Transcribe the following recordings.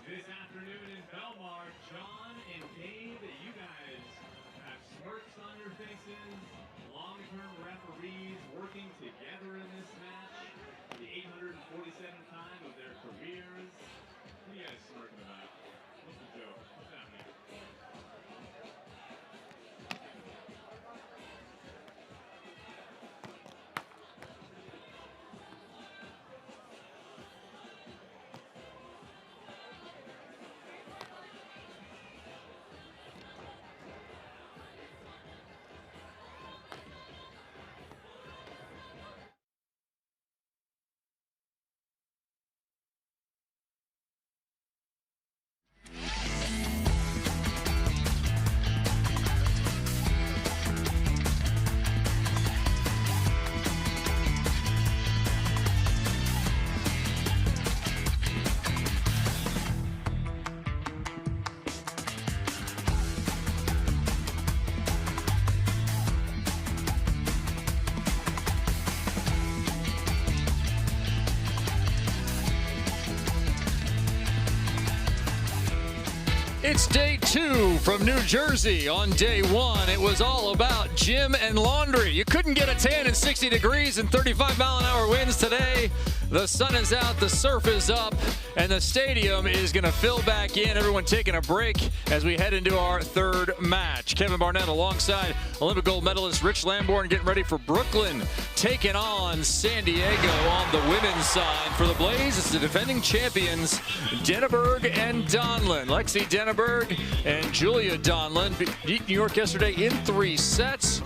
This afternoon in Belmar, John and Dave, you guys have smirks on your faces, long-term referees working together in this match for the 847th time of their careers. What are you guys smirking about? What's the joke? What's happening? It's day 2 from New Jersey. On day 1, it was all about gym and laundry. You couldn't get a tan in 60 degrees and 35-mile-an-hour winds today. The sun is out, the surf is up, and the stadium is going to fill back in. Everyone taking a break as we head into our third match. Kevin Barnett alongside Olympic gold medalist Rich Lamborn getting ready for Brooklyn, taking on San Diego on the women's side. For the Blaze, it's the defending champions, Denaburg and Donlin. Lexy Denaburg and Julia Donlin beat New York yesterday in 3 sets.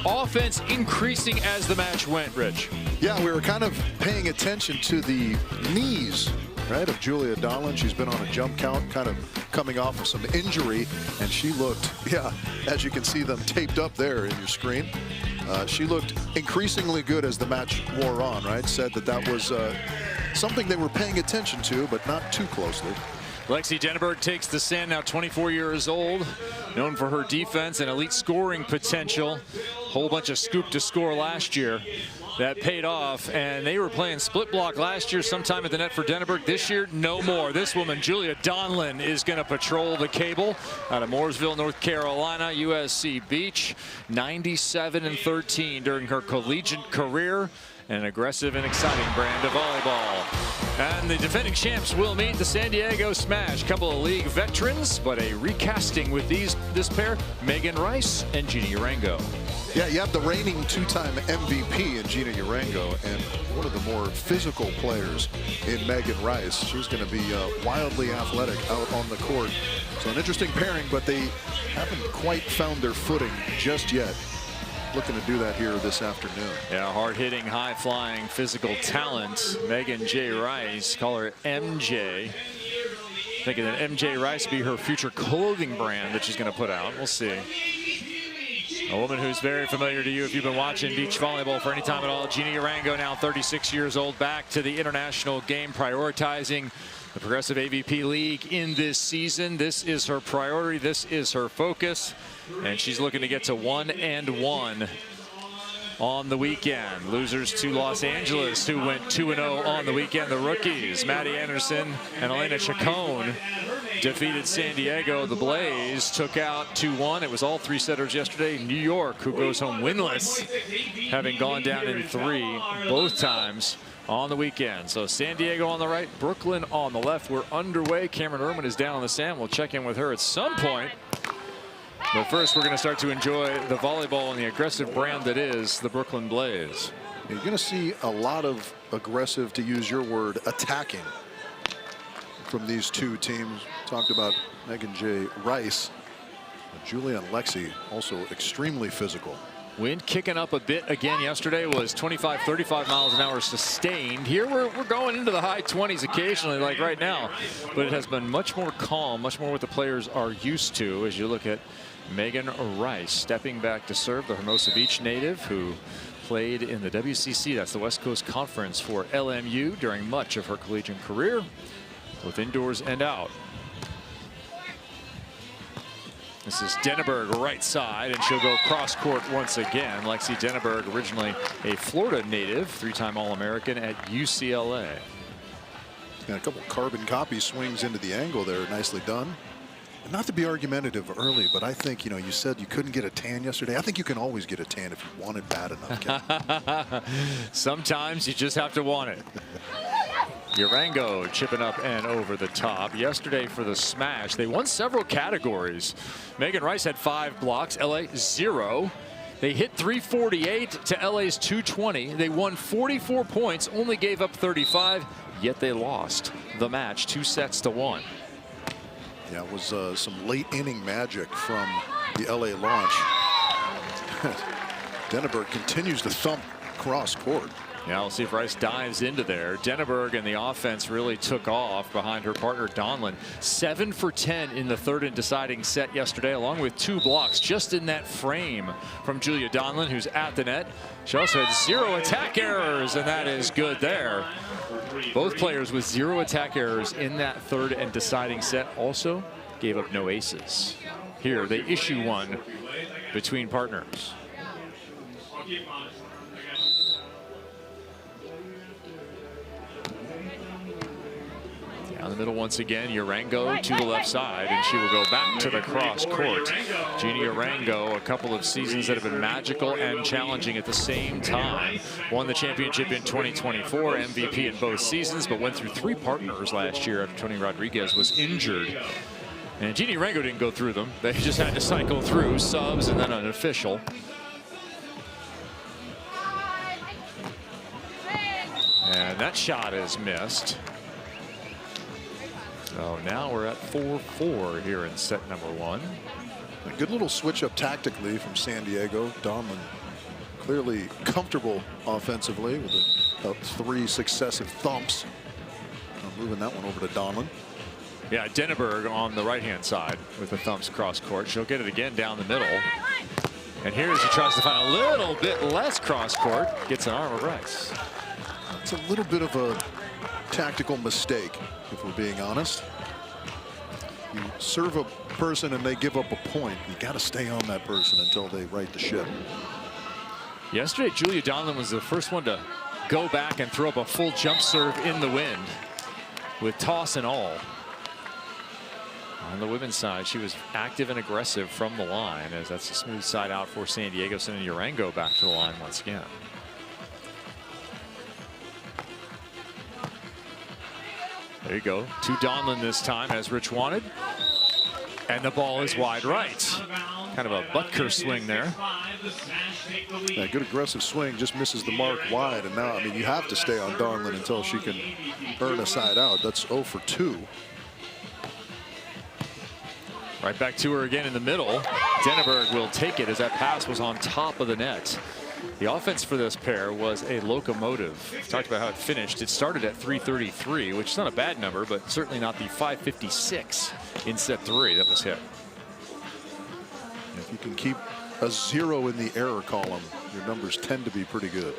Offense increasing as the match went, Rich. Yeah, we were kind of paying attention to the knees, right, of Julia Donlin. She's been on a jump count, kind of coming off of some injury, and she looked, yeah, as you can see them taped up there in your screen. She looked increasingly good as the match wore on, right? Said that was something they were paying attention to, but not too closely. Lexy Denaburg takes the stand, now 24 years old, known for her defense and elite scoring potential. Whole bunch of scoop to score last year. That paid off, and they were playing split block last year sometime at the net for Denaburg. This year, no more. This woman, Julia Donlin, is going to patrol the cable out of Mooresville, North Carolina, USC Beach. 97-13 during her collegiate career. An aggressive and exciting brand of volleyball. And the defending champs will meet the San Diego Smash. Couple of league veterans, but a recasting with this pair, Megan Rice and Geena Urango. Yeah, you have the reigning 2-time MVP in Geena Urango and one of the more physical players in Megan Rice. She's going to be wildly athletic out on the court. So an interesting pairing, but they haven't quite found their footing just yet. Looking to do that here this afternoon. Yeah, hard-hitting, high-flying, physical talent. Megan J. Rice, call her MJ. Thinking that MJ Rice be her future clothing brand that she's going to put out. We'll see. A woman who's very familiar to you if you've been watching beach volleyball for any time at all. Geena Urango, now 36 years old, back to the international game, prioritizing the Progressive AVP League in this season. This is her priority. This is her focus. And she's looking to get to 1-1 on the weekend. Losers to Los Angeles, who went 2-0 on the weekend. The rookies, Maddie Anderson and Elena Chacon, defeated San Diego. The Blaze took out 2-1. It was all 3-setters yesterday. New York, who goes home winless, having gone down in 3 both times on the weekend. So San Diego on the right, Brooklyn on the left. We're underway. Cameron Irwin is down on the sand. We'll check in with her at some point. But first, we're going to start to enjoy the volleyball and the aggressive brand that is the Brooklyn Blaze. You're going to see a lot of aggressive, to use your word, attacking from these two teams. Talked about Megan J. Rice. Julia and Lexy also extremely physical. Wind kicking up a bit again. Yesterday was 25, 35 miles an hour sustained. Here we're going into the high 20s occasionally, like right now. But it has been much more calm, much more what the players are used to as you look at Megan Rice stepping back to serve, the Hermosa Beach native who played in the WCC, that's the West Coast Conference for LMU, during much of her collegiate career, both indoors and out. This is Denaburg right side, and she'll go cross court once again. Lexy Denaburg, originally a Florida native, 3-time All-American at UCLA. And a couple carbon copy swings into the angle there. Nicely done. And not to be argumentative early, but I think, you know, you said you couldn't get a tan yesterday. I think you can always get a tan if you want it bad enough, Ken. Sometimes you just have to want it. Urango chipping up and over the top. Yesterday for the smash, they won several categories. Megan Rice had 5 blocks, LA 0. They hit 348 to LA's 220. They won 44 points, only gave up 35, yet they lost the match 2-1. Yeah, it was some late inning magic from the LA launch. Denaburg continues to thump cross court. Yeah, we'll see if Rice dives into there. Denaburg and the offense really took off behind her partner Donlin. 7 for 10 in the third and deciding set yesterday, along with 2 blocks just in that frame from Julia Donlin, who's at the net. She also had 0 attack errors, and that is good there. Both players with 0 attack errors in that third and deciding set also gave up no aces. Here, they issue one between partners. Down the middle once again, Urango to the left side, and she will go back to the cross court. Geena Urango, a couple of seasons that have been magical and challenging at the same time. Won the championship in 2024, MVP in both seasons, but went through 3 partners last year after Tony Rodriguez was injured. And Geena Urango didn't go through them. They just had to cycle through subs and then an official. And that shot is missed. So now we're at 4-4 here in set number 1. A good little switch up tactically from San Diego. Donlin clearly comfortable offensively with 3 successive thumps. Moving that one over to Donlin. Yeah, Denaburg on the right-hand side with the thumps cross court. She'll get it again down the middle. And here she tries to find a little bit less cross court. Gets an arm of Rice. It's a little bit of a tactical mistake, if we're being honest. You serve a person and they give up a point, you got to stay on that person until they right the ship. Yesterday, Julia Donlin was the first one to go back and throw up a full jump serve in the wind with toss and all. On the women's side, she was active and aggressive from the line, as that's a smooth side out for San Diego, sending Urango back to the line once again. There you go. To Donlin this time, as Rich wanted. And the ball is wide right. Kind of a Butker swing there. Yeah, good aggressive swing, just misses the mark wide. And now, I mean, you have to stay on Donlin until she can earn a side out. That's 0 for 2. Right back to her again in the middle. Denaburg will take it as that pass was on top of the net. The offense for this pair was a locomotive. We talked about how it finished. It started at 333, which is not a bad number, but certainly not the 556 in set 3 that was hit. If you can keep a 0 in the error column, your numbers tend to be pretty good.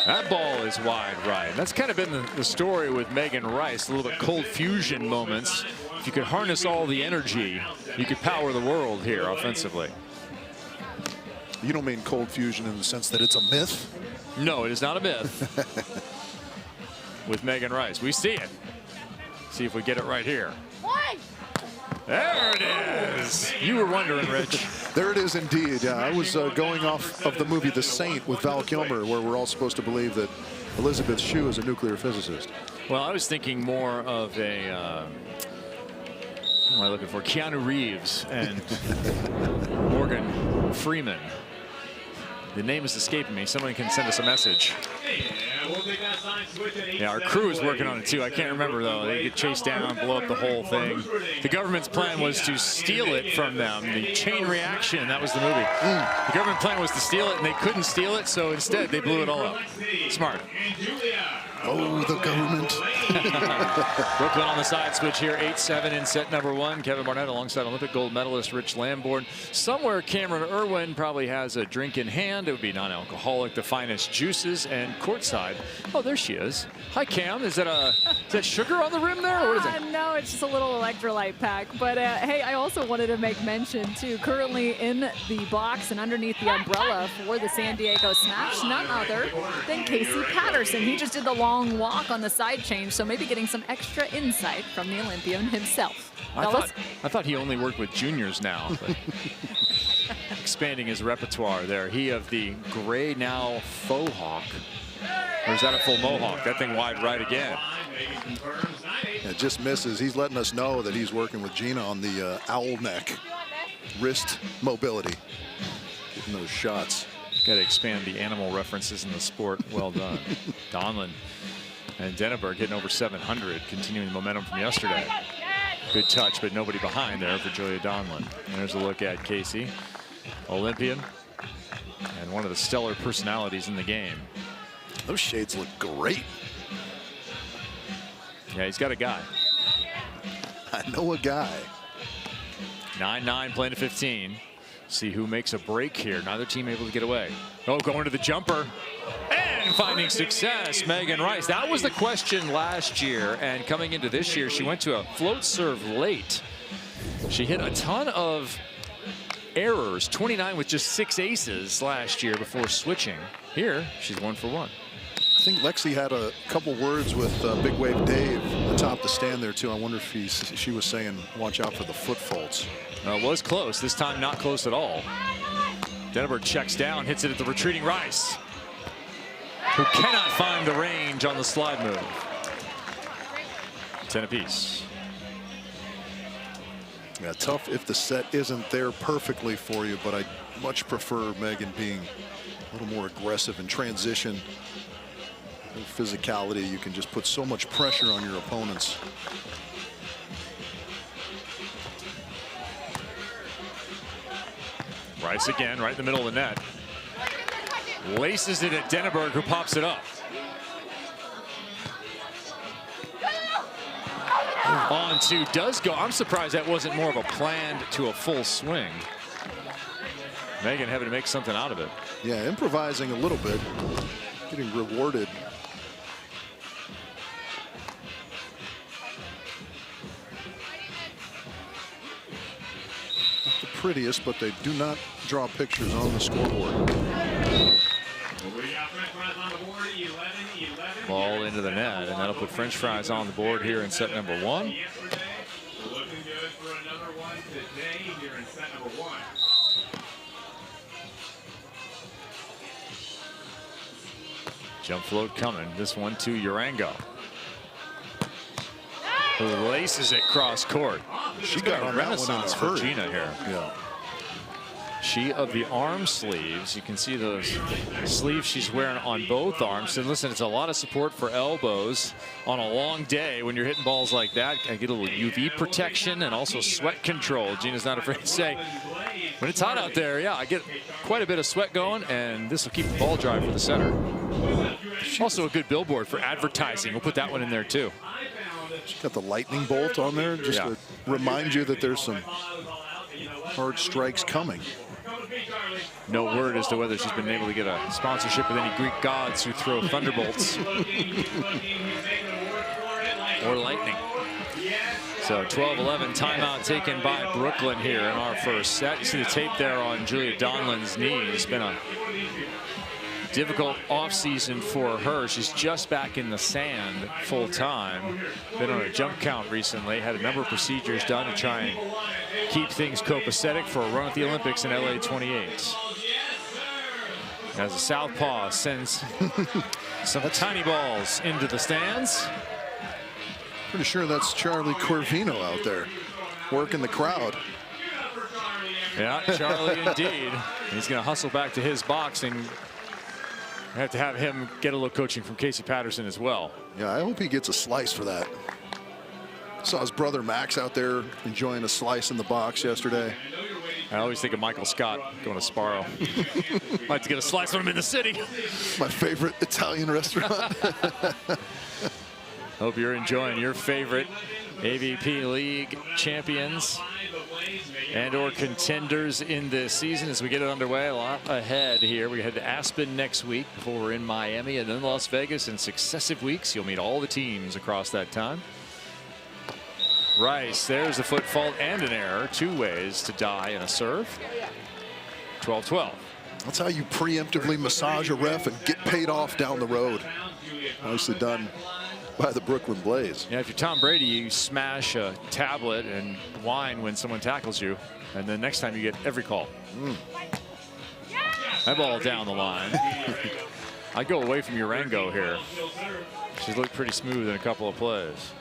That ball is wide right. That's kind of been the story with Megan Rice, a little bit cold fusion moments. If you could harness all the energy, you could power the world here offensively. You don't mean cold fusion in the sense that it's a myth? No, it is not a myth. With Megan Rice, we see it. See if we get it right here. There it is. You were wondering, Rich. There it is indeed. Yeah, I was going off of the movie The Saint with Val Kilmer, where we're all supposed to believe that Elizabeth Shue is a nuclear physicist. Well, I was thinking more of a what am I looking for? Keanu Reeves and Morgan Freeman. The name is escaping me. Someone can send us a message. Yeah, our crew is working on it too. I can't remember though. They get chased down, blow up the whole thing. The government's plan was to steal it from them. The chain reaction, that was the movie. The government plan was to steal it and they couldn't steal it, so instead they blew it all up. Smart. Oh, the government. Brooklyn on the side switch here, 8-7 in set number 1. Kevin Barnett alongside Olympic gold medalist Rich Lamborn. Somewhere Cameron Irwin probably has a drink in hand. It would be non-alcoholic, the finest juices. And courtside, oh, there she is. Hi, Cam. Is that sugar on the rim there? Or what is it? No, it's just a little electrolyte pack. But hey, I also wanted to make mention too. Currently in the box and underneath the umbrella for the San Diego Smash, none other than Casey Patterson. He just did the long long walk on the side change, so maybe getting some extra insight from the Olympian himself. I thought he only worked with juniors now, but expanding his repertoire there. He of the gray now faux hawk. Or is that a full mohawk? That thing wide right again. It just misses. He's letting us know that he's working with Geena on the owl neck wrist mobility. Getting those shots. Got to expand the animal references in the sport. Well done. Donlin and Denaburg hitting over 700, continuing the momentum from yesterday. Good touch, but nobody behind there for Julia Donlin. And there's a look at Casey, Olympian, and one of the stellar personalities in the game. Those shades look great. Yeah, he's got a guy. I know a guy. 9-9 playing to 15. See who makes a break here. Neither team able to get away. Oh, going to the jumper. And finding success, Megan Rice. That was the question last year. And coming into this year, she went to a float serve late. She hit a ton of errors, 29 with just 6 aces last year before switching. Here, she's 1 for 1. I think Lexy had a couple words with Big Wave Dave atop the stand there, too. I wonder if she was saying, watch out for the foot faults. It was close. This time, not close at all. Denaburg checks down, hits it at the retreating Rice, who cannot find the range on the slide move. 10 apiece. Yeah, tough if the set isn't there perfectly for you, but I much prefer Megan being a little more aggressive in transition. Physicality, you can just put so much pressure on your opponents. Rice again, right in the middle of the net. Laces it at Denaburg, who pops it up. On to does go. I'm surprised that wasn't more of a planned to a full swing. Megan having to make something out of it. Yeah, improvising a little bit, getting rewarded. Not the prettiest, but they do not draw pictures on the scoreboard. Ball into the net, and that'll put French fries on the board here in set number 1. Looking good for another one today here in set number 1. Jump float coming. This one to Urango, who laces it cross court. She got on that one in a renaissance for hurry. Geena here. Yeah. She of the arm sleeves. You can see those sleeves she's wearing on both arms. And listen, it's a lot of support for elbows on a long day when you're hitting balls like that. I get a little UV protection and also sweat control. Gina's not afraid to say, when it's hot out there, yeah, I get quite a bit of sweat going, and this will keep the ball dry for the center. Also a good billboard for advertising. We'll put that one in there too. She's got the lightning bolt on there just to remind you that there's some hard strikes coming. No word as to whether she's been able to get a sponsorship with any Greek gods who throw thunderbolts or lightning. So 12-11 timeout taken by Brooklyn here in our first set. You see the tape there on Julia Donlin's knee. It's been a difficult offseason for her. She's just back in the sand full time. Been on a jump count recently. Had a number of procedures done to try and keep things copacetic for a run at the Olympics in LA 28. As a southpaw sends some tiny balls into the stands. Pretty sure that's Charlie Corvino out there working the crowd. Yeah, Charlie indeed. He's going to hustle back to his box, and have to have him get a little coaching from Casey Patterson as well. Yeah, I hope he gets a slice for that. Saw his brother Max out there enjoying a slice in the box yesterday. I always think of Michael Scott going to Sparrow. Like to get a slice from him in the city. My favorite Italian restaurant. Hope you're enjoying your favorite AVP League champions and or contenders in this season as we get it underway. A lot ahead here. We head to Aspen next week before we're in Miami and then Las Vegas in successive weeks. You'll meet all the teams across that time. Rice, there's a foot fault and an error. 2 ways to die in a serve. 12-12. That's how you preemptively massage a ref and get paid off down the road. Nicely done by the Brooklyn Blaze. Yeah, if you're Tom Brady, you smash a tablet and whine when someone tackles you, and then next time you get every call. That ball down the line. I'd go away from Urango here. She's looked pretty smooth in a couple of plays.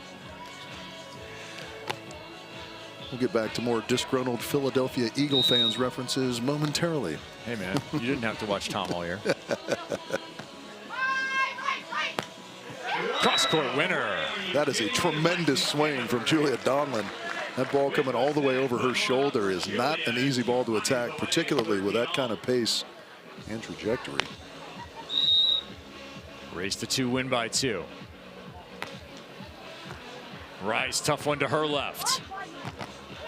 We'll get back to more disgruntled Philadelphia Eagle fans references momentarily. Hey, man, you didn't have to watch Tom all year. Cross-court winner. That is a tremendous swing from Julia Donlin. That ball coming all the way over her shoulder is not an easy ball to attack, particularly with that kind of pace and trajectory. Race to 2, win by 2. Rice, tough one to her left.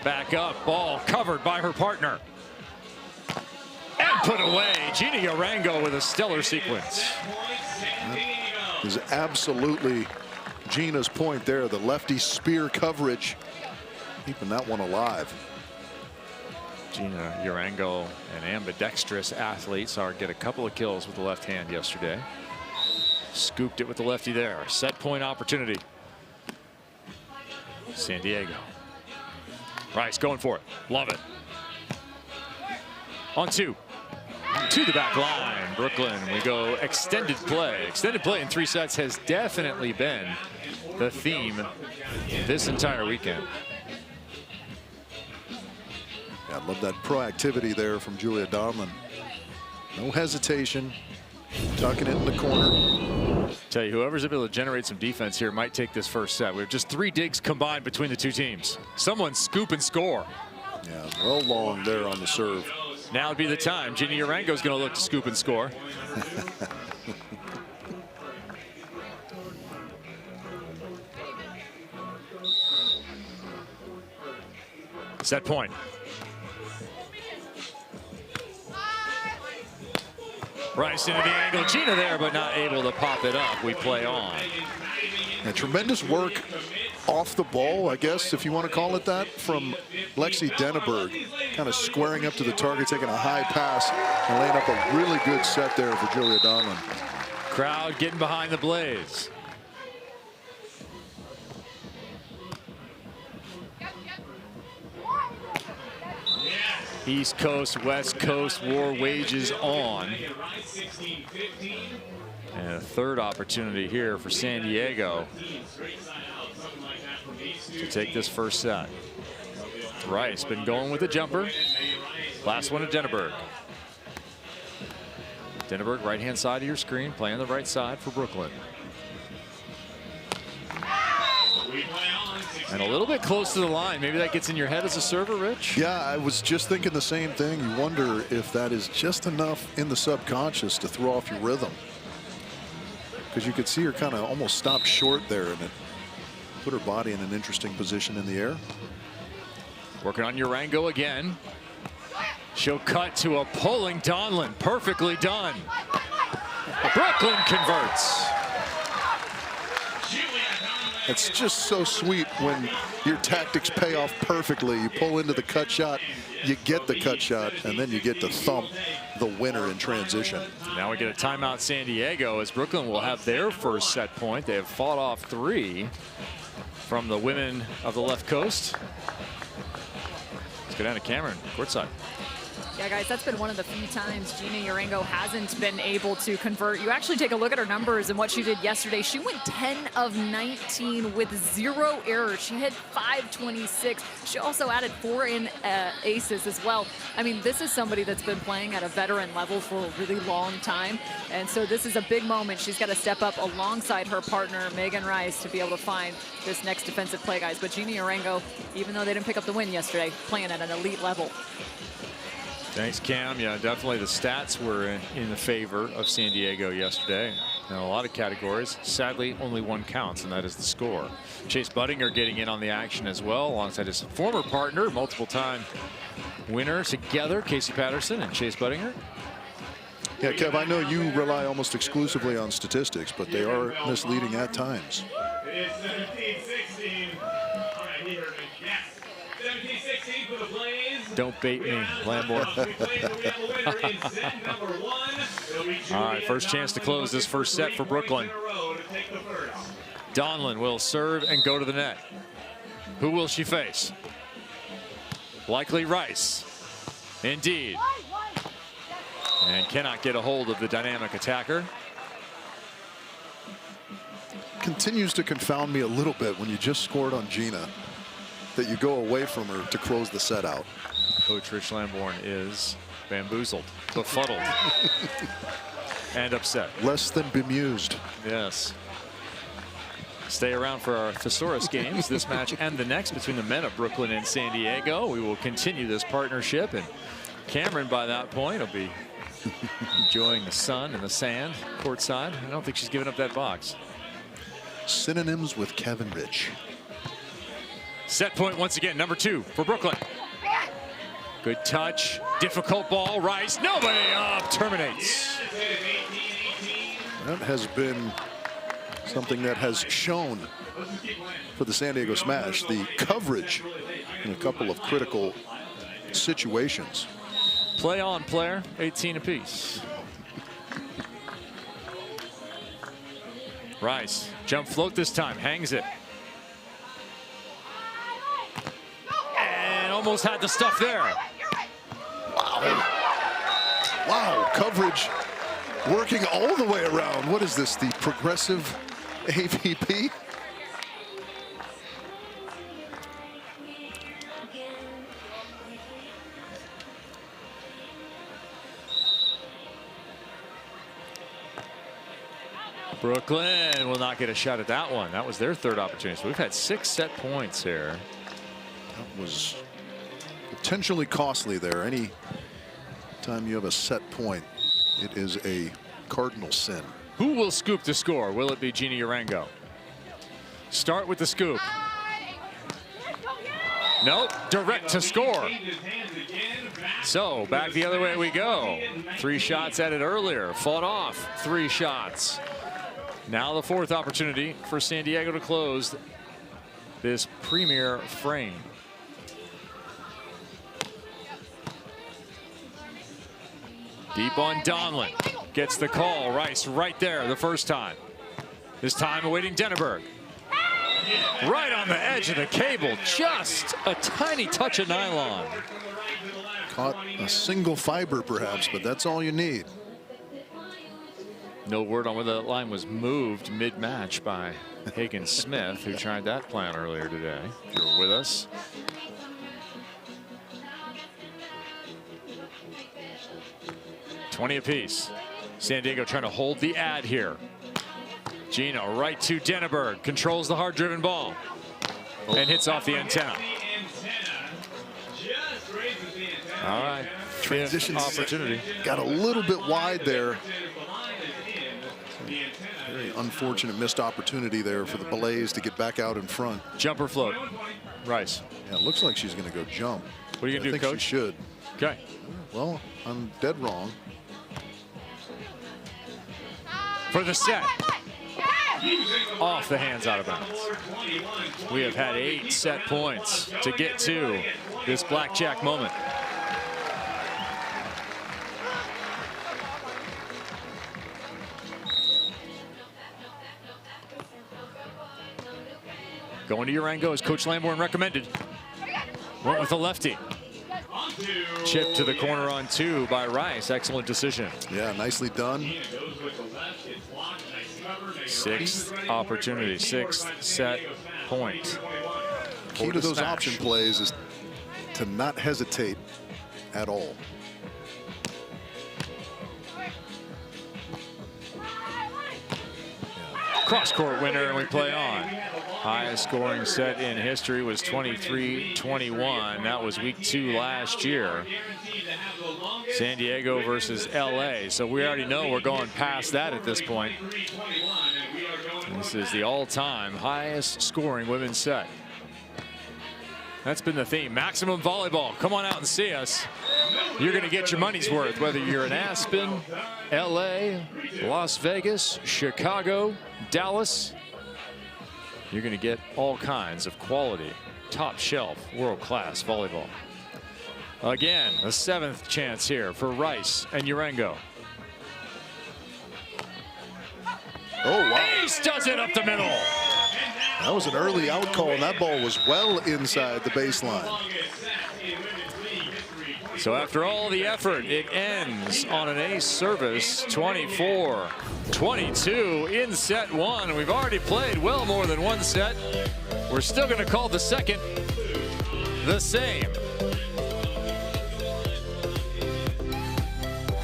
Back up, ball covered by her partner. And put away. Geena Urango with a stellar sequence. That is absolutely Geena's point there. The lefty spear coverage, keeping that one alive. Geena Urango, an ambidextrous athlete, saw her get a couple of kills with the left hand yesterday. Scooped it with the lefty there. Set point opportunity. San Diego. Rice going for it. Love it. On 2. To the back line. Brooklyn, we go extended play. Extended play in 3 sets has definitely been the theme this entire weekend. Yeah, I love that proactivity there from Julia Donlin. No hesitation. Tucking it in the corner. Tell you, whoever's able to generate some defense here might take this first set. We have just 3 digs combined between the 2 teams. Someone scoop and score. Yeah, well long there on the serve. Now would be the time. Geena Urango's going to look to scoop and score. Set point. Rice into the angle. Geena there, but not able to pop it up. We play on. And tremendous work off the ball, I guess, if you want to call it that, from Lexy Denaburg. Kind of squaring up to the target, taking a high pass, and laying up a really good set there for Julia Donlin. Crowd getting behind the Blaze. East Coast, West Coast war wages on. And a third opportunity here for San Diego to take this first set. Rice been going with the jumper. Last one to Denaburg. Denaburg, right-hand side of your screen, playing the right side for Brooklyn. And a little bit close to the line. Maybe that gets in your head as a server, Rich? Yeah, I was just thinking the same thing. You wonder if that is just enough in the subconscious to throw off your rhythm. Because you could see her kind of almost stop short there, and it put her body in an interesting position in the air. Working on Urango again. She'll cut to a pulling Donlin. Perfectly done. Brooklyn converts. It's just so sweet when your tactics pay off perfectly. You pull into the cut shot, you get the cut shot, and then you get to thump the winner in transition. Now we get a timeout San Diego as Brooklyn will have their first set point. They have fought off 3 from the women of the left coast. Let's go down to Cameron, courtside. Yeah, guys, that's been one of the few times Geena Urango hasn't been able to convert. You actually take a look at her numbers and what she did yesterday. She went 10 of 19 with 0 errors. She hit 526. She also added 4 in aces as well. I mean, this is somebody that's been playing at a veteran level for a really long time. And so this is a big moment. She's got to step up alongside her partner, Megan Rice, to be able to find this next defensive play, guys. But Geena Urango, even though they didn't pick up the win yesterday, playing at an elite level. Thanks, Cam. Yeah, definitely the stats were in the favor of San Diego yesterday in a lot of categories. Sadly, only one counts, and that is the score. Chase Budinger getting in on the action as well, alongside his former partner, multiple-time winner together, Casey Patterson and Chase Budinger. Yeah, Kev, I know you rely almost exclusively on statistics, but they are misleading at times. It's 17-16. All right, he heard me. Yes. 17-16 for the Blaze. Don't bait me, Lamborn. All right, first chance to close this first set for Brooklyn. Donlin will serve and go to the net. Who will she face? Likely Rice. Indeed. And cannot get a hold of the dynamic attacker. Continues to confound me a little bit when you just scored on Geena, that you go away from her to close the set out. Coach Rich Lamborn is bamboozled, befuddled, and upset. Less than bemused. Yes. Stay around for our Thesaurus games, this match and the next between the men of Brooklyn and San Diego. We will continue this partnership, and Cameron by that point will be enjoying the sun and the sand courtside. I don't think she's giving up that box. Synonyms with Kevin Rich. Set point once again, number 2 for Brooklyn. Good touch, difficult ball, Rice, nobody up, terminates. That has been something that has shown for the San Diego Smash, the coverage in a couple of critical situations. Play on, player, 18 apiece. Rice, jump float this time, hangs it. And almost had the stuff there. Wow, coverage working all the way around. What is this, the progressive AVP? Brooklyn will not get a shot at that one. That was their third opportunity. So we've had 6 set points here. That was potentially costly there. Any time you have a set point, it is a cardinal sin. Who will scoop the score? Will it be Geena Urango? Start with the scoop. Nope, direct to score. So back the other way we go. 3 shots at it earlier, fought off 3 shots. Now the 4th opportunity for San Diego to close this premier frame. Deep on Donlin. Gets the call. Rice right there the first time. This time awaiting Denaburg. Right on the edge of the cable. Just a tiny touch of nylon. Caught a single fiber perhaps, but that's all you need. No word on whether that line was moved mid-match by Hagen Smith, who tried that plan earlier today. If you're with us. $20 apiece. San Diego trying to hold the ad here. Geena right to Denaburg, controls the hard-driven ball, and hits off the antenna. All right, Transition opportunity. Got a little bit wide there. Very unfortunate missed opportunity there for the Blaze to get back out in front. Jumper float. Rice. Yeah, it looks like she's going to go jump. What are you going to do, Coach? She should. Okay. Well, I'm dead wrong. For the set. Off the hands, out of bounds. We have had 8 set points to get to this blackjack moment. Going to Urango as Coach Lamborn recommended. Went with a lefty. Chip to the corner on 2 by Rice. Excellent decision. Yeah, nicely done. 6th opportunity, 6th set point. Key to those option plays is to not hesitate at all. Cross-court winner, and we play on. Highest scoring set in history was 23-21. That was week 2 last year. San Diego versus LA. So we already know we're going past that at this point. This is the all-time highest scoring women's set. That's been the theme. Maximum Volleyball. Come on out and see us. You're going to get your money's worth, whether you're in Aspen, LA, Las Vegas, Chicago, Dallas. You're going to get all kinds of quality, top shelf, world-class volleyball. Again, a 7th chance here for Rice and Urango. Oh, wow. Ace does it up the middle. That was an early out call, and that ball was well inside the baseline. So after all the effort, it ends on an ace service, 24-22 in set 1. We've already played well more than one set. We're still going to call the second the same.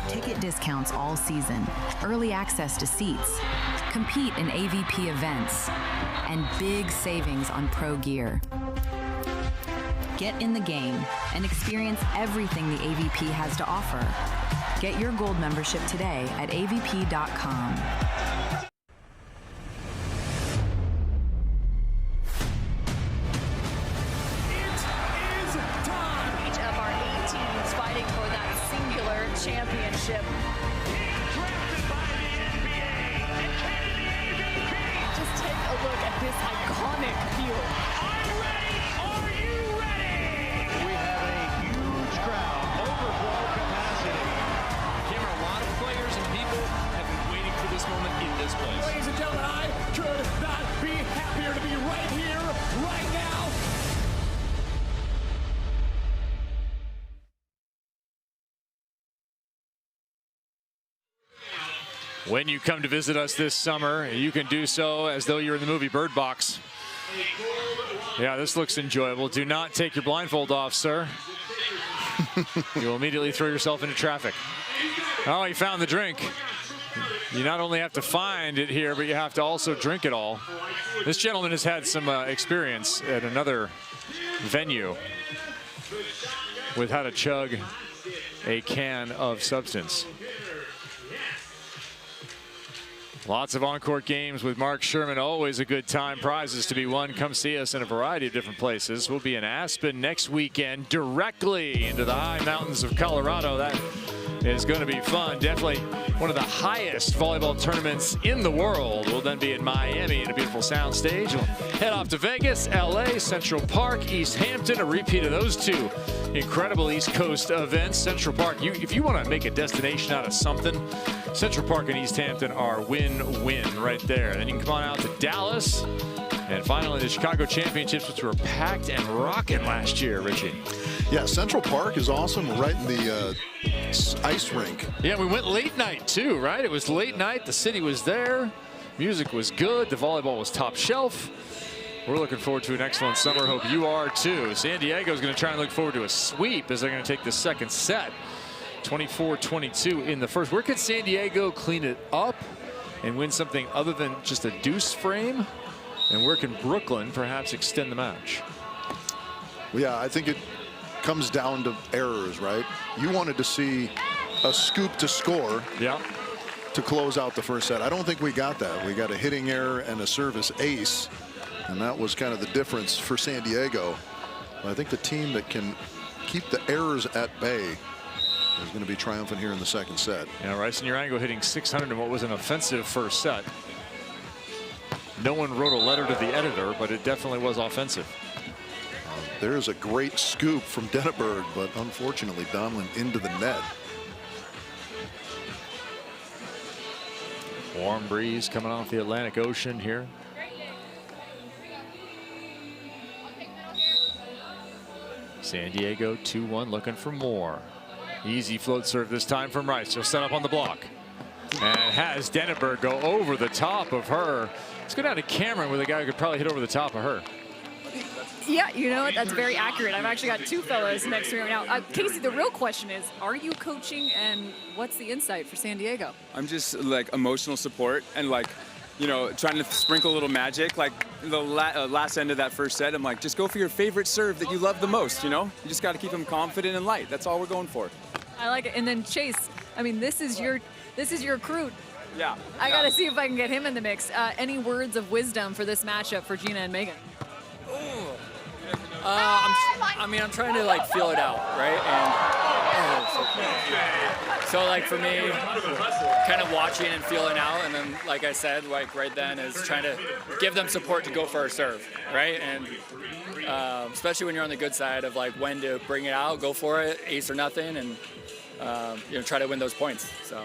Ticket discounts all season, early access to seats, compete in AVP events, and big savings on pro gear. Get in the game and experience everything the AVP has to offer. Get your gold membership today at avp.com. Each of our 8 teams fighting for that singular championship. Just take a look at this iconic field. Ladies and gentlemen, I could not be happier to be right here, right now. When you come to visit us this summer, you can do so as though you're in the movie Bird Box. Yeah, this looks enjoyable. Do not take your blindfold off, sir. You'll immediately throw yourself into traffic. Oh, he found the drink. You not only have to find it here, but you have to also drink it all. This gentleman has had some experience at another venue with how to chug a can of substance. Lots of on-court games with Mark Sherman. Always a good time. Prizes to be won. Come see us in a variety of different places. We'll be in Aspen next weekend, directly into the high mountains of Colorado. That is going to be fun. Definitely one of the highest volleyball tournaments in the world. We'll then be in Miami in a beautiful sound stage. We'll head off to Vegas, LA, Central Park, East Hampton, a repeat of those two incredible East Coast events. Central Park, if you want to make a destination out of something, Central Park and East Hampton are win-win right there. Then you can come on out to Dallas. And finally, the Chicago Championships, which were packed and rocking last year, Richie. Yeah, Central Park is awesome, right in the ice rink. Yeah, we went late night too, right? It was late night. The city was there. Music was good. The volleyball was top shelf. We're looking forward to an excellent summer. Hope you are too. San Diego is going to try and look forward to a sweep as they're going to take the second set. 24-22 in the first. Where could San Diego clean it up and win something other than just a deuce frame? And where can Brooklyn perhaps extend the match? Well, yeah, I think it comes down to errors, right? You wanted to see a scoop to score to close out the first set. I don't think we got that. We got a hitting error and a service ace, and that was kind of the difference for San Diego. I think the team that can keep the errors at bay is going to be triumphant here in the second set. Yeah, Rice and Urango hitting 600 in what was an offensive first set. No one wrote a letter to the editor, but it definitely was offensive. There's a great scoop from Denaburg, but unfortunately Donlin into the net. Warm breeze coming off the Atlantic Ocean here. San Diego 2-1 looking for more. Easy float serve this time from Rice. She'll set up on the block. And has Denaburg go over the top of her. Let's go down to Cameron with a guy who could probably hit over the top of her. Yeah, you know what? That's very accurate. I've actually got two fellows next to me right now. Casey, the real question is, are you coaching, and what's the insight for San Diego? I'm just like emotional support and like, you know, trying to sprinkle a little magic. Like the last end of that first set, I'm like, just go for your favorite serve that you love the most, you know? You just got to keep them confident and light. That's all we're going for. I like it. And then Chase, I mean, this is your crew. Yeah. I got to see if I can get him in the mix. Any words of wisdom for this matchup for Geena and Megan? I'm trying to like feel it out, right? And so like for me, kind of watching and feeling out, and then like I said, like right then is trying to give them support to go for a serve, right? And especially when you're on the good side of like when to bring it out, go for it, ace or nothing, and try to win those points. So.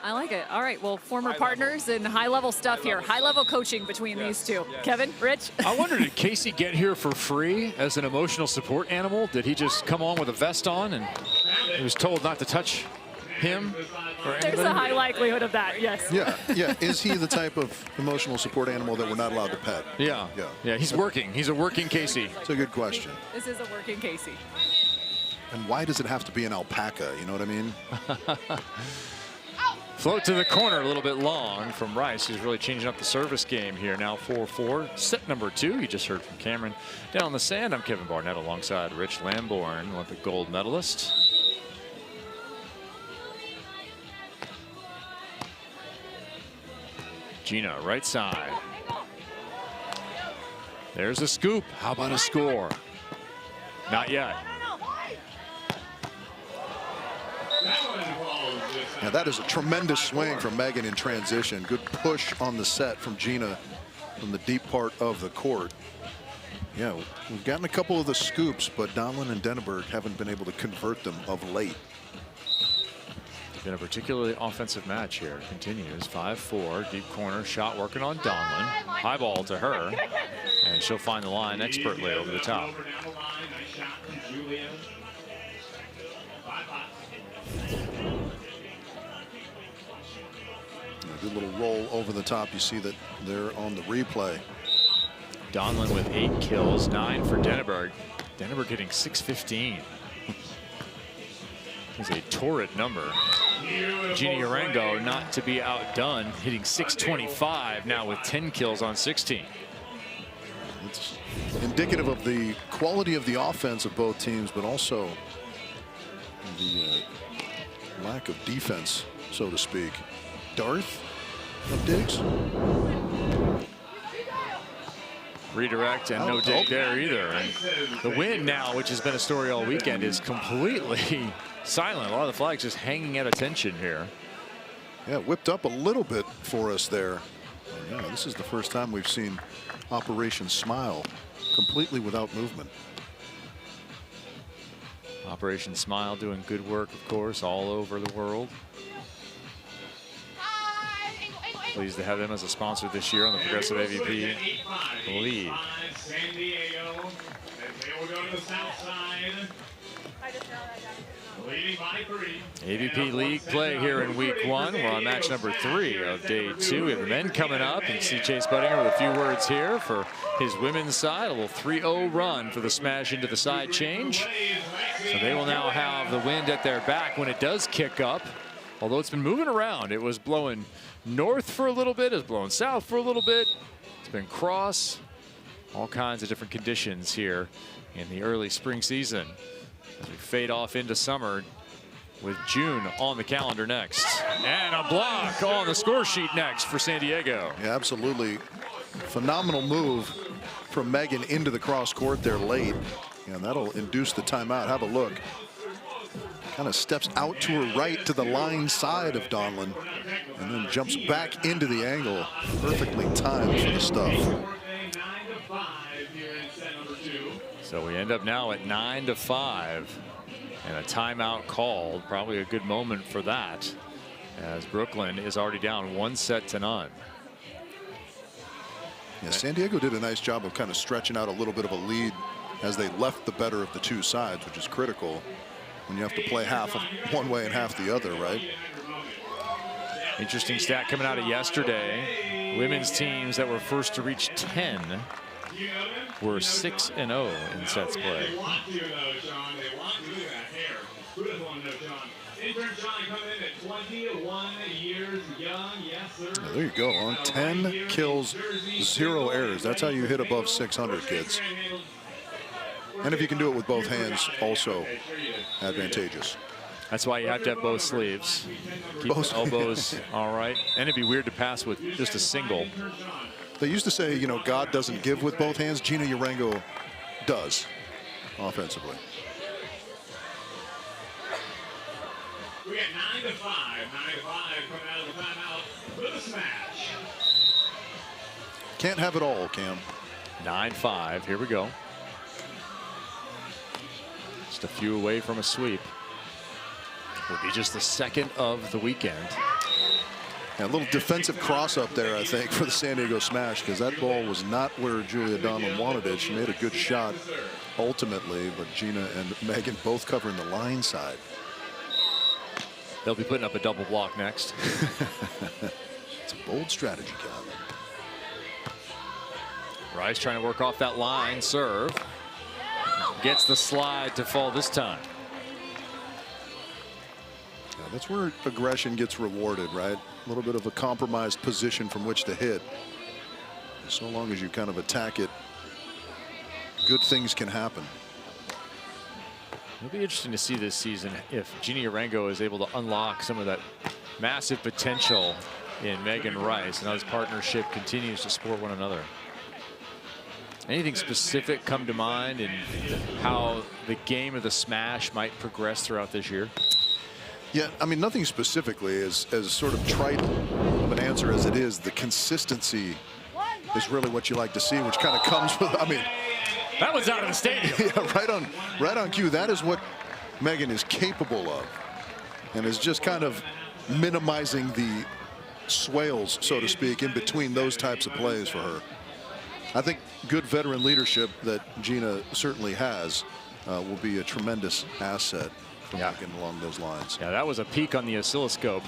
I like it. All right, well, former partners and high-level stuff here. High-level coaching between these two. Yes. Kevin, Rich? I wonder, did Casey get here for free as an emotional support animal? Did he just come on with a vest on and he was told not to touch him or anybody? There's a high likelihood of that, yes. Yeah. Is he the type of emotional support animal that we're not allowed to pet? Yeah. He's working. He's a working Casey. It's a good question. This is a working Casey. And why does it have to be an alpaca? You know what I mean? Float to the corner a little bit long from Rice, who's really changing up the service game here. Now 4-4, set number 2. You just heard from Cameron. Down on the sand, I'm Kevin Barnett alongside Rich Lamborn, Olympic gold medalist. Geena, right side. There's a scoop. How about a score? Not yet. Yeah, that is a tremendous swing from Megan in transition. Good push on the set from Geena from the deep part of the court. Yeah, we've gotten a couple of the scoops, but Donlin and Denaburg haven't been able to convert them of late. Been a particularly offensive match here. Continues 5-4, deep corner, shot working on Donlin. High ball to her, and she'll find the line expertly over the top. A good little roll over the top. You see that they're on the replay. Donlin with 8 kills, 9 for Denaburg. Denaburg hitting .615. Is a torrid number. Geena Urango not to be outdone, hitting .625 now with 10 kills on 16. It's indicative of the quality of the offense of both teams, but also the lack of defense, so to speak. Darth of digs. Redirect and no dig there either. And the wind now, which has been a story all weekend, is completely silent. A lot of the flags just hanging at attention here. Yeah, whipped up a little bit for us there. Yeah, this is the first time we've seen Operation Smile completely without movement. Operation Smile doing good work, of course, all over the world. Pleased to have them as a sponsor this year on the Progressive AVP League. San Diego, they will go to the south side. Leading by 3. AVP League play here in week 1. We're on match number 3 of day 2. We have the men coming up. You see Chase Budinger with a few words here for his women's side. A little 3-0 run for the smash into the side change. So they will now have the wind at their back when it does kick up. Although it's been moving around. It was blowing north for a little bit. It's blowing south for a little bit. It's been cross. All kinds of different conditions here in the early spring season as we fade off into summer with June on the calendar next. And a block on the score sheet next for San Diego. Yeah, absolutely. Phenomenal move from Megan into the cross court there late. And that'll induce the timeout. Have a look. Kind of steps out to her right to the line side of Donlin and then jumps back into the angle. Perfectly timed for the stuff. So we end up now at 9-5 and a timeout called. Probably a good moment for that as Brooklyn is already down 1-0. Yeah, San Diego did a nice job of kind of stretching out a little bit of a lead as they left the better of the two sides, which is critical when you have to play half of one way and half the other, right? Interesting stat coming out of yesterday. Women's teams that were first to reach 10 were 6-0 in sets play. Now, there you go, on 10 kills, 0 errors. That's how you hit above 600, kids. And if you can do it with both hands, also advantageous. That's why you have to have both sleeves. Keep both the elbows all right. And it'd be weird to pass with just a single. They used to say, you know, God doesn't give with both hands. Geena Urango does offensively. We got 9-5. 9-5 coming out of the timeout with a smash. Can't have it all, Cam. 9-5. Here we go. a few away from a sweep. Will be just the second of the weekend. Yeah, a little defensive cross up there, I think, for the San Diego Smash, because that ball was not where Julia Donlin wanted it. She made a good shot ultimately, but Geena and Megan both covering the line side. They'll be putting up a double block next. It's a bold strategy, Calvin. Rice trying to work off that line serve. Gets the slide to fall this time. Yeah, that's where aggression gets rewarded, right? A little bit of a compromised position from which to hit. So long as you kind of attack it, good things can happen. It'll be interesting to see this season if Geena Urango is able to unlock some of that massive potential in Megan Rice, and how this partnership continues to support one another. Anything specific come to mind in how the game of the Smash might progress throughout this year? Yeah, I mean, nothing specifically, as sort of trite of an answer as it is. The consistency is really what you like to see, which kind of comes with, I mean, that was out of the stadium. Yeah, right on cue. That is what Megan is capable of, and is just kind of minimizing the swales, so to speak, in between those types of plays for her. I think good veteran leadership that Geena certainly has will be a tremendous asset for Megan along those lines. Yeah, that was a peak on the oscilloscope.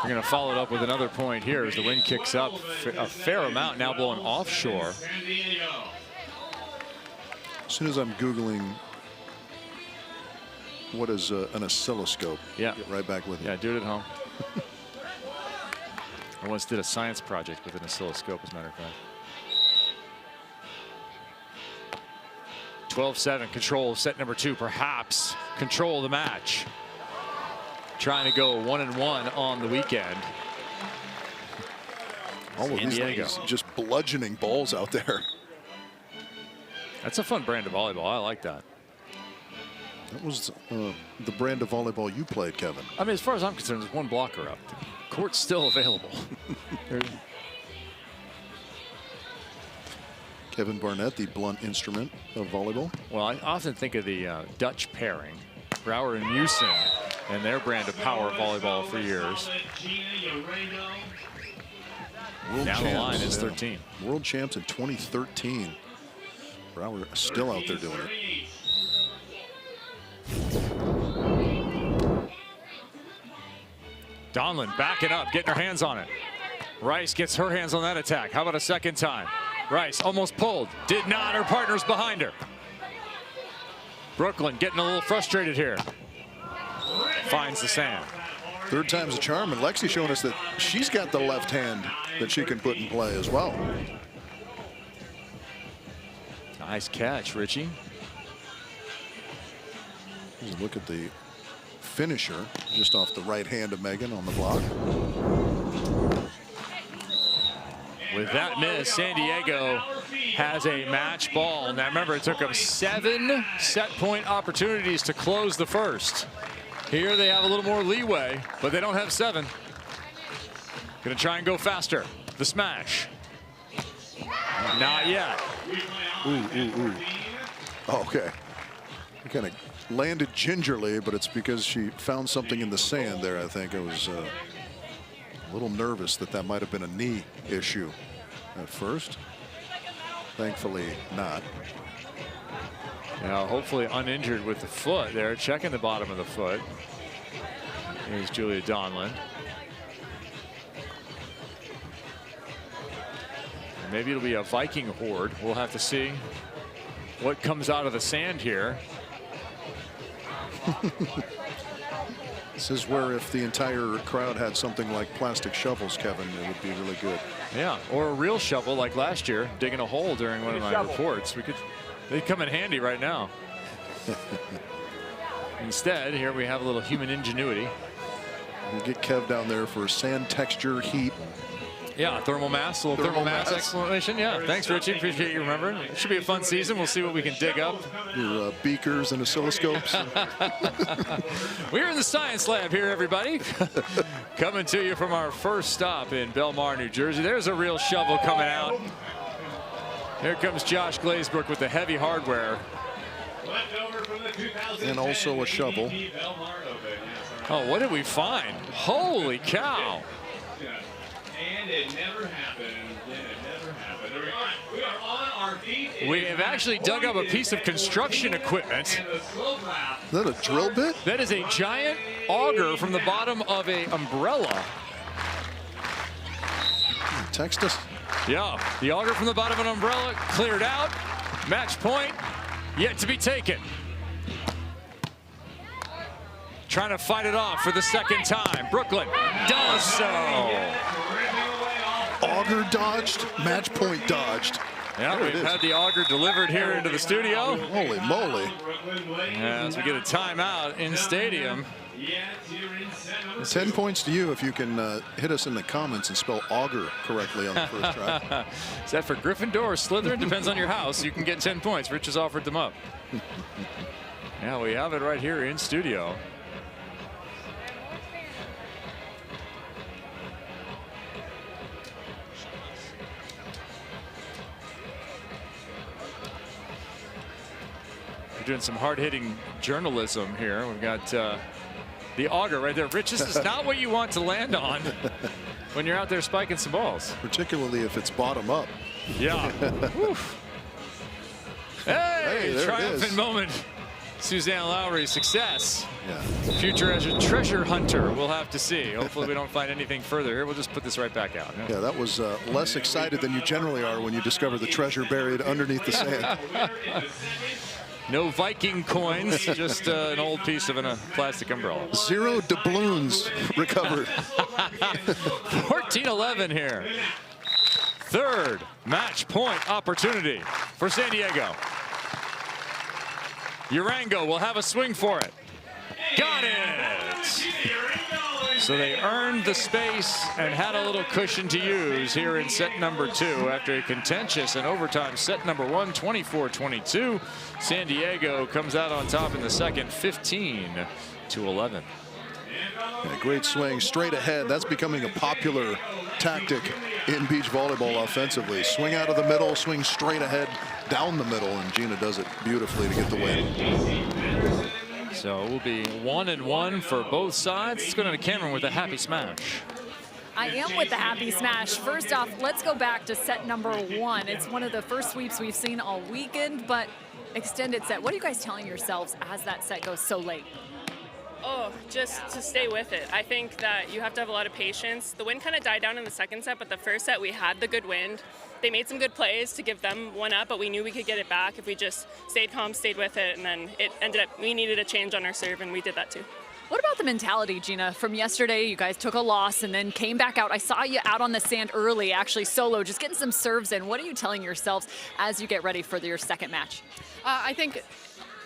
We're going to follow it up with another point here as the wind kicks up a fair amount, now blowing offshore. As soon as I'm Googling what is an oscilloscope, yeah, get right back with you. Yeah, do it at home. I once did a science project with an oscilloscope, as a matter of fact. 12-7, control of set number 2, perhaps control the match. Trying to go 1-1 on the weekend. All of these ladies just bludgeoning balls out there. That's a fun brand of volleyball. I like that. That was the brand of volleyball you played, Kevin. I mean, as far as I'm concerned, there's one blocker up. The court's still available. Kevin Barnett, the blunt instrument of volleyball. Well, I often think of the Dutch pairing, Brouwer and Musen, and their brand of power volleyball for years. Now the line is 13. World champs in 2013. Brouwer still out there doing it. Donlin backing up, getting her hands on it. Rice gets her hands on that attack. How about a second time? Rice almost pulled, did not. Her partner's behind her. Brooklyn getting a little frustrated here. Finds the sand. Third time's a charm, and Lexy showing us that she's got the left hand that she can put in play as well. Nice catch, Richie. Look at the finisher just off the right hand of Megan on the block. With that miss, San Diego has a match ball. Now remember, it took them 7 set point opportunities to close the first. Here they have a little more leeway, but they don't have 7. Gonna try and go faster. The smash. Not yet. Ooh. Okay. He kind of landed gingerly, but it's because she found something in the sand there. I think it was a little nervous that might have been a knee issue at first. Thankfully not. Now hopefully uninjured with the foot there, checking the bottom of the foot. Here's Julia Donlin. Maybe it'll be a Viking horde. We'll have to see what comes out of the sand here. This is where if the entire crowd had something like plastic shovels, Kevin, it would be really good. Yeah, or a real shovel like last year, digging a hole during one of my reports. They'd come in handy right now. Instead, here we have a little human ingenuity. We'll get Kev down there for sand texture, heat. Yeah, thermal mass, a little thermal mass explanation. Yeah, thanks, Richie. Appreciate you remembering. It should be a fun season. We'll see what we can dig up. Your beakers and oscilloscopes. We're in the science lab here, everybody. Coming to you from our first stop in Belmar, New Jersey. There's a real shovel coming out. Here comes Josh Glazebrook with the heavy hardware. And also a shovel. Oh, what did we find? Holy cow. And it never happened. It never happened. We are on our feet. We have actually dug up a piece of construction equipment. Is that a drill bit? That is a giant auger from the bottom of a umbrella. Text us. Yeah, the auger from the bottom of an umbrella cleared out. Match point yet to be taken. Trying to fight it off for the second time. Brooklyn does so. Auger dodged, match point dodged. Yeah, we've had the auger delivered here into the studio. Holy moly. As we get a timeout in stadium. 10 points to you if you can hit us in the comments and spell auger correctly on the first try. Is that for Gryffindor or Slytherin? Depends on your house. You can get 10 points. Rich has offered them up. Yeah, we have it right here in studio. Doing some hard-hitting journalism here. We've got the auger right there. Rich, this is not what you want to land on when you're out there spiking some balls. Particularly if it's bottom up. Yeah. Hey, triumphant moment. Suzanne Lowry, success. Yeah. Future as a treasure hunter, we'll have to see. Hopefully we don't find anything further here. We'll just put this right back out. Yeah, that was less excited than you generally are when you discover the treasure buried underneath the sand. No Viking coins, just an old piece of a plastic umbrella. 0 doubloons recovered. 14-11 here. Third match point opportunity for San Diego. Urango will have a swing for it. Got it! So they earned the space and had a little cushion to use here in set number 2 after a contentious and overtime set number 1, 24-22. San Diego comes out on top in the second, 15-11. Yeah, great swing straight ahead. That's becoming a popular tactic in beach volleyball offensively. Swing out of the middle, swing straight ahead down the middle, and Geena does it beautifully to get the win. So it will be 1-1 for both sides. Let's go down to Cameron with a happy smash. I am with the happy smash. First off, let's go back to set number 1. It's one of the first sweeps we've seen all weekend, but extended set. What are you guys telling yourselves as that set goes so late? Oh, just to stay with it. I think that you have to have a lot of patience. The wind kind of died down in the second set, but the first set we had the good wind. They made some good plays to give them one up, but we knew we could get it back if we just stayed calm, stayed with it, and then it ended up, we needed a change on our serve, and we did that too. What about the mentality, Geena? From yesterday, you guys took a loss and then came back out. I saw you out on the sand early, actually solo, just getting some serves in. What are you telling yourselves as you get ready for your second match? I think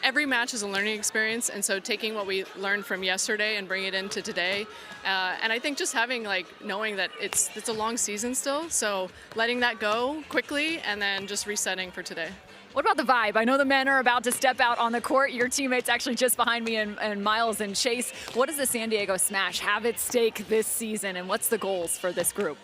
every match is a learning experience, and so taking what we learned from yesterday and bring it into today, and I think just having knowing that it's a long season still, so letting that go quickly and then just resetting for today. What about the vibe? I know the men are about to step out on the court. Your teammates actually just behind me and Miles and Chase. What does the San Diego Smash have at stake this season, and what's the goals for this group?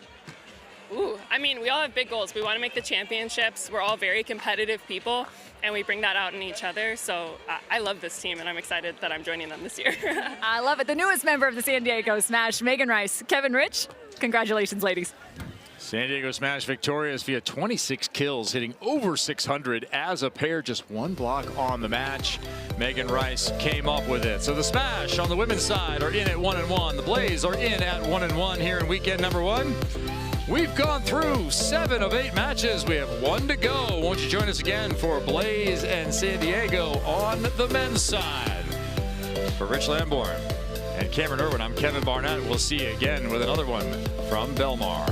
Ooh, I mean, we all have big goals. We want to make the championships. We're all very competitive people, and we bring that out in each other. So I love this team, and I'm excited that I'm joining them this year. I love it. The newest member of the San Diego Smash, Megan Rice. Kevin Rich, congratulations, ladies. San Diego Smash victorious via 26 kills, hitting over 600 as a pair, just one block on the match. Megan Rice came up with it. So the Smash on the women's side are in at 1-1. The Blaze are in at 1-1 here in weekend number 1. We've gone through 7 of 8 matches. We have 1 to go. Won't you join us again for Blaze and San Diego on the men's side? For Rich Lamborn and Cameron Irwin, I'm Kevin Barnett. We'll see you again with another one from Belmar.